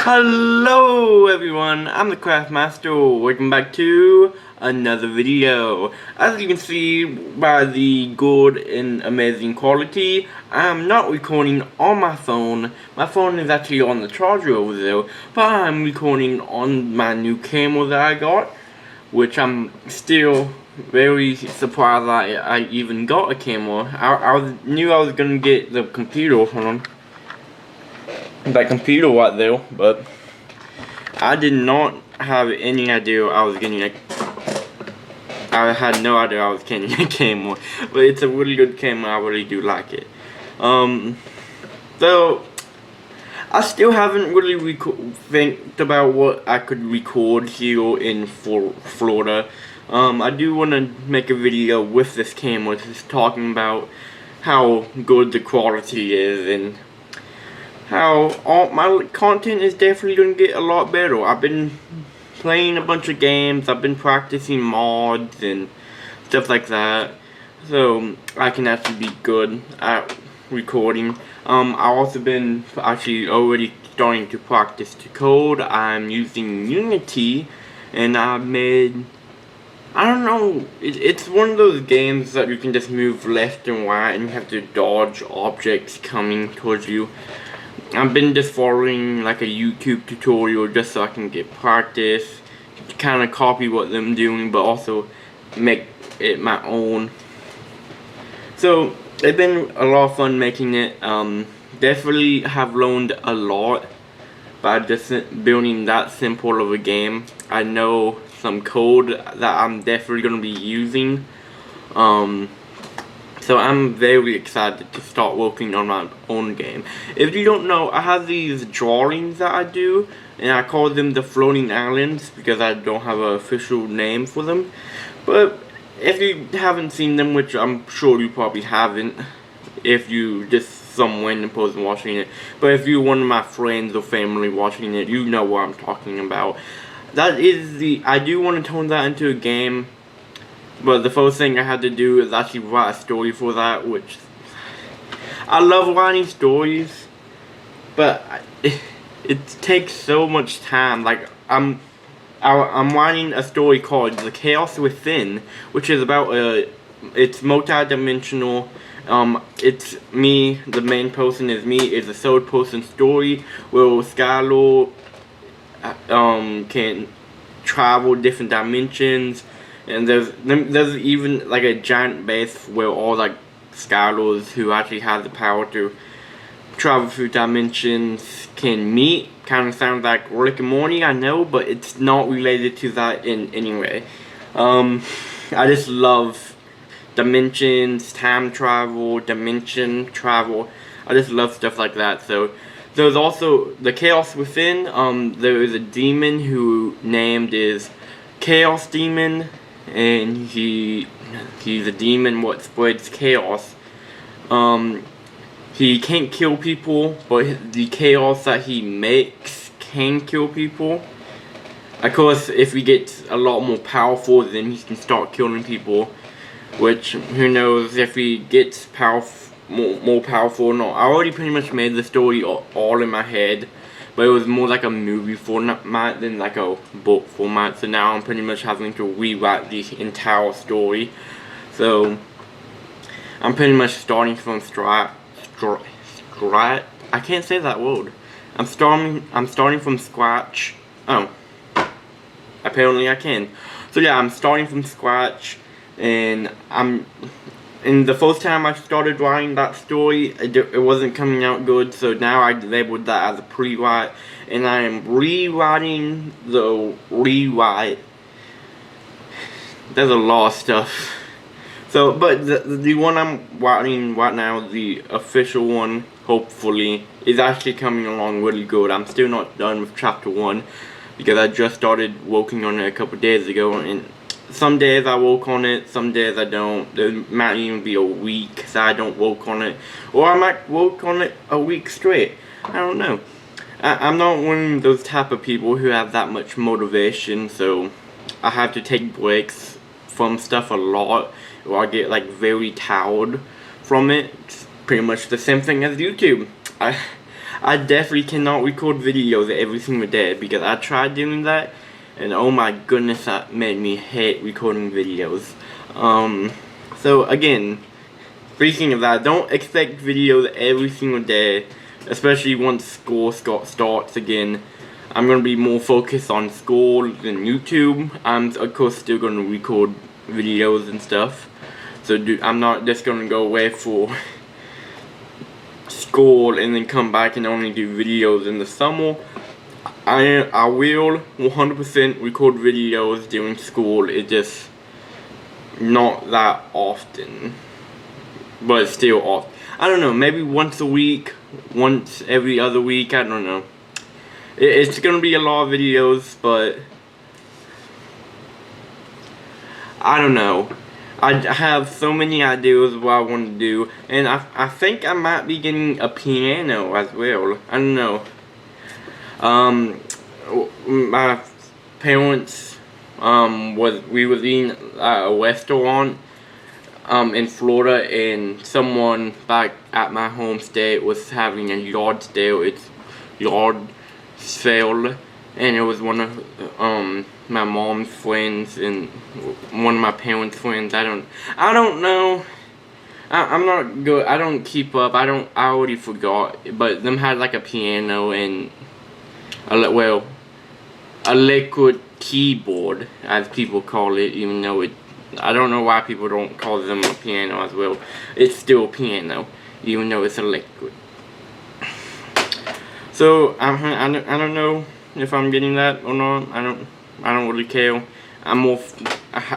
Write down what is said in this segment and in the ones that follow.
Hello everyone, I'm the Craft Master. Welcome back to another video. As you can see by the good and amazing quality, I'm not recording on my phone. My phone is actually on the charger over there, but I'm recording on my new camera that I got, which I'm still very surprised I even got a camera. I knew I was gonna get the computer from that computer right there, but I did not have any idea I was getting I had no idea I was getting a camera, but it's a really good camera. I really do like it. So I still haven't really think about what I could record here in Florida. I do want to make a video with this camera, just talking about how good the quality is and how all my content is definitely going to get a lot better. I've been playing a bunch of games, I've been practicing mods and stuff like that, so I can actually be good at recording. I've also been actually already starting to practice to code. I'm using Unity, and I've made, I don't know, it's one of those games that you can just move left and right and you have to dodge objects coming towards you. I've been just following like a YouTube tutorial just so I can get practice, kind of copy what them doing, but also make it my own. So it's been a lot of fun making it. Definitely have learned a lot by just building that simple of a game. I know some code that I'm definitely going to be using. So I'm very excited to start working on my own game. If you don't know, I have these drawings that I do, and I call them the Floating Islands because I don't have an official name for them. But if you haven't seen them, which I'm sure you probably haven't, if you just some random person watching it, but if you're one of my friends or family watching it, you know what I'm talking about. That is I do want to turn that into a game. But the first thing I had to do is actually write a story for that, which I love writing stories, but it takes so much time. Like I'm writing a story called The Chaos Within, which is about it's multi-dimensional. It's me, the main person is me. It's a third-person story where Skylar can travel different dimensions. And there's even like a giant base where all like Skylars who actually have the power to travel through dimensions can meet. Kind of sounds like Rick and Morty, I know, but it's not related to that in any way. I just love dimensions, time travel, dimension travel. I just love stuff like that. So there's also the Chaos Within. There is a demon who named is Chaos Demon. And he's a demon what spreads chaos. He can't kill people, but the chaos that he makes can kill people. Of course, if he gets a lot more powerful, then he can start killing people. Which, who knows if he gets more powerful or not. I already pretty much made the story all in my head. But it was more like a movie format than like a book format. So now I'm pretty much having to rewrite the entire story. So I'm pretty much starting from I can't say that word. I'm starting from scratch. Oh, apparently I can. So yeah, I'm starting from scratch, and and the first time I started writing that story, it wasn't coming out good, so now I labeled that as a pre-write, and I am rewriting the rewrite. There's a lot of stuff. So, but the one I'm writing right now, the official one, hopefully, is actually coming along really good. I'm still not done with chapter 1, because I just started working on it a couple days ago, and some days I work on it, some days I don't. There might even be a week that I don't work on it. Or I might work on it a week straight. I don't know. I'm not one of those type of people who have that much motivation, so I have to take breaks from stuff a lot, or I get like very tired from it. It's pretty much the same thing as YouTube. I definitely cannot record videos every single day because I tried doing that, and oh my goodness, that made me hate recording videos. So again, speaking of that, don't expect videos every single day, especially once school starts again. I'm going to be more focused on school than YouTube. I'm of course still going to record videos and stuff. So I'm not just going to go away for school and then come back and only do videos in the summer. I will 100% record videos during school. It's just not that often. But it's still off. I don't know, maybe once a week, once every other week, I don't know. It's gonna be a lot of videos, but I don't know. I have so many ideas of what I want to do, and I think I might be getting a piano as well. I don't know. My parents, we were eating at a restaurant in Florida, and someone back at my home state was having a yard sale. It's yard sale, and it was one of my mom's friends and one of my parents' friends. I don't know. I'm not good. I don't keep up. I already forgot. But them had like a piano and a liquid keyboard, as people call it, even though I don't know why people don't call them a piano as well. It's still a piano, even though it's a liquid. So I don't know if I'm getting that or not. I don't really care. I'm more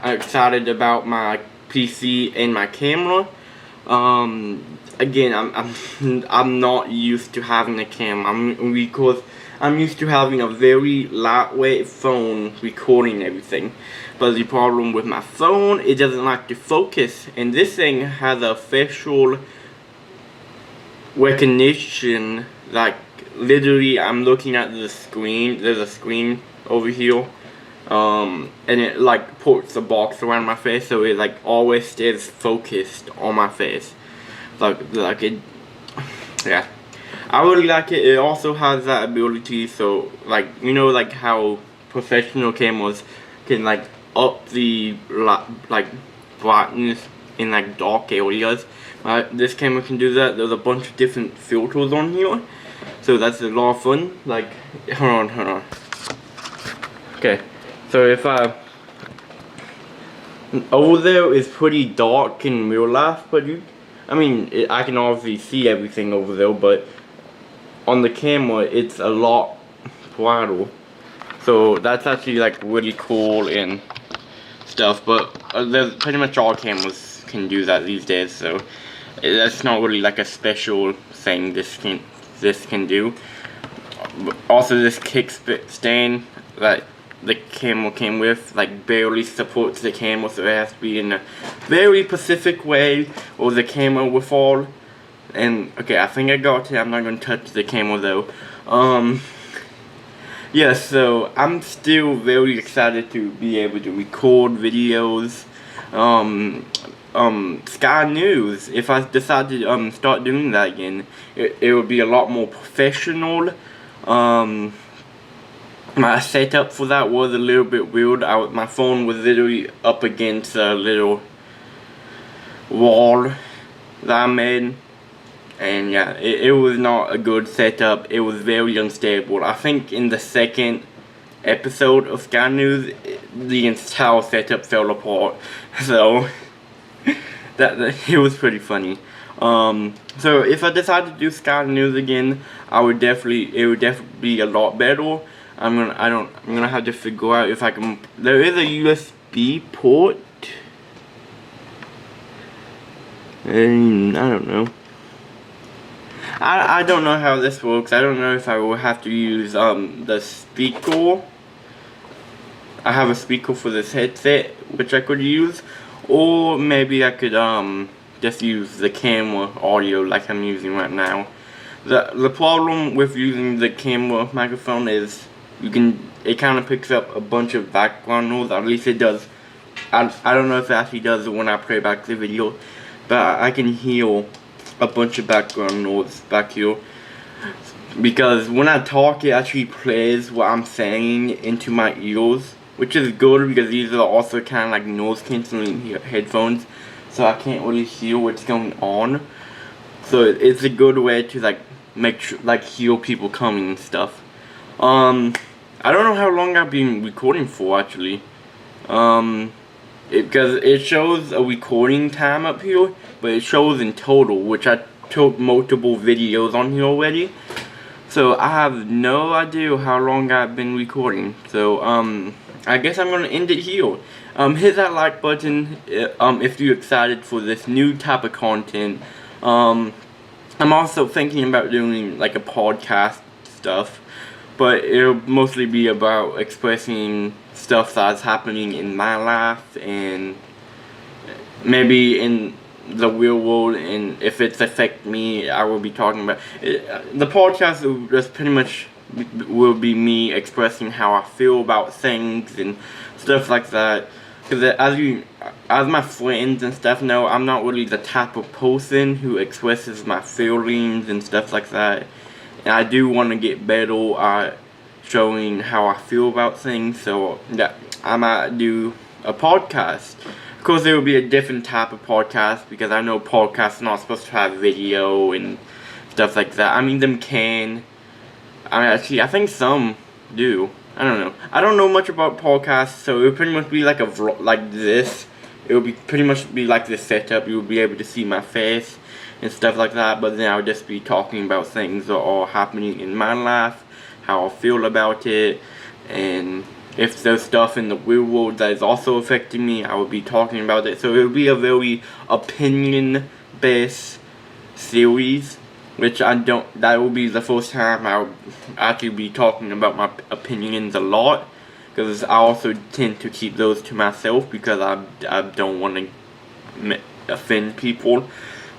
excited about my PC and my camera. Again, I'm not used to having a camera. Because I'm used to having a very lightweight phone recording everything. But the problem with my phone, it doesn't like to focus. And this thing has a facial recognition. Like, literally, I'm looking at the screen. There's a screen over here. And it, like, puts a box around my face. So it, like, always stays focused on my face. Like it, yeah. I really like it. It also has that ability, so like, you know, like how professional cameras can like up the like brightness in like dark areas. This camera can do that. There's a bunch of different filters on here, so that's a lot of fun. Like, hold on. Okay, so if over there is pretty dark in real life, but I can obviously see everything over there, but on the camera it's a lot brighter. So that's actually like really cool and stuff, but there's pretty much all cameras can do that these days, so that's not really like a special thing this can do. Also, this kickstand that the camera came with, like, barely supports the camera, so it has to be in a very specific way or the camera will fall. And okay, I think I got it. I'm not gonna touch the camera though. Yeah, so I'm still very excited to be able to record videos. Sky News, if I decide to start doing that again, it would be a lot more professional. My setup for that was a little bit weird. My phone was literally up against a little wall that I made, and yeah, it was not a good setup. It was very unstable. I think in the second episode of Sky News, the entire setup fell apart. So that it was pretty funny. So if I decide to do Sky News again, it would definitely be a lot better. I'm gonna have to figure out if I can. There is a USB port, and I don't know. I don't know how this works. I don't know if I will have to use the speaker. I have a speaker for this headset which I could use, or maybe I could just use the camera audio like I'm using right now. The problem with using the camera microphone is it kind of picks up a bunch of background noise. At least it does. I don't know if it actually does it when I play back the video, but I can hear a bunch of background noise back here. because when I talk, it actually plays what I'm saying into my ears, which is good because these are also kind of like noise canceling headphones, so I can't really hear what's going on. So it's a good way to like make sure, like, hear people coming and stuff. I don't know how long I've been recording for actually. Because it shows a recording time up here, but it shows in total, which I took multiple videos on here already. So I have no idea how long I've been recording. So I guess I'm gonna end it here. Hit that like button if you're excited for this new type of content. I'm also thinking about doing like a podcast stuff, but it'll mostly be about expressing stuff that's happening in my life and maybe in the real world, and if it's affect me, I will be talking about it. The podcast will just pretty much will be me expressing how I feel about things and stuff like that. Because as my friends and stuff know, I'm not really the type of person who expresses my feelings and stuff like that. And I do want to get better at showing how I feel about things, so yeah, I might do a podcast. Of course, there will be a different type of podcast because I know podcasts are not supposed to have video and stuff like that. I mean, them can. Actually, I think some do. I don't know. I don't know much about podcasts, so it would pretty much be like a vlog, like this. It would be pretty much be like this setup. You would be able to see my face and stuff like that, but then I would just be talking about things that are happening in my life, how I feel about it, and if there's stuff in the real world that is also affecting me, I would be talking about it. So it would be a very opinion-based series, which that will be the first time I'll actually be talking about my opinions a lot, because I also tend to keep those to myself because I don't want to offend people.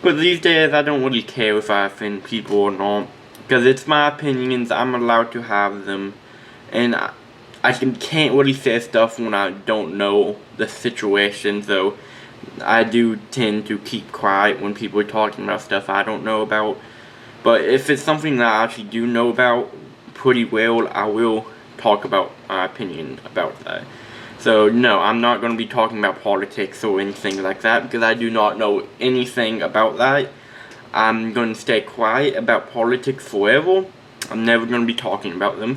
But these days I don't really care if I offend people or not, because it's my opinions, I'm allowed to have them, and I can't really say stuff when I don't know the situation, so I do tend to keep quiet when people are talking about stuff I don't know about. But if it's something that I actually do know about pretty well, I will talk about my opinion about that. So no, I'm not going to be talking about politics or anything like that because I do not know anything about that. I'm going to stay quiet about politics forever. I'm never going to be talking about them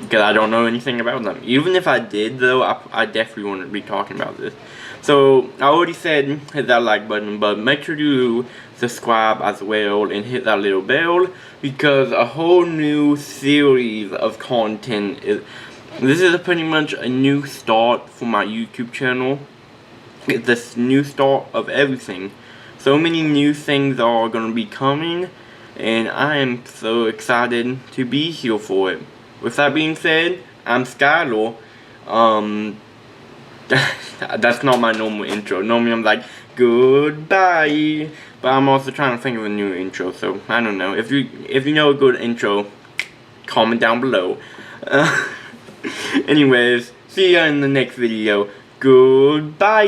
because I don't know anything about them. Even if I did though, I definitely wouldn't be talking about this. So I already said hit that like button, but make sure to subscribe as well and hit that little bell because a whole new series of content this is pretty much a new start for my YouTube channel. It's this new start of everything. So many new things are going to be coming, and I am so excited to be here for it. With that being said, I'm Skylar. That's not my normal intro. Normally I'm like, goodbye. But I'm also trying to think of a new intro, so I don't know. If you know a good intro, comment down below. Anyways, see ya in the next video. Goodbye.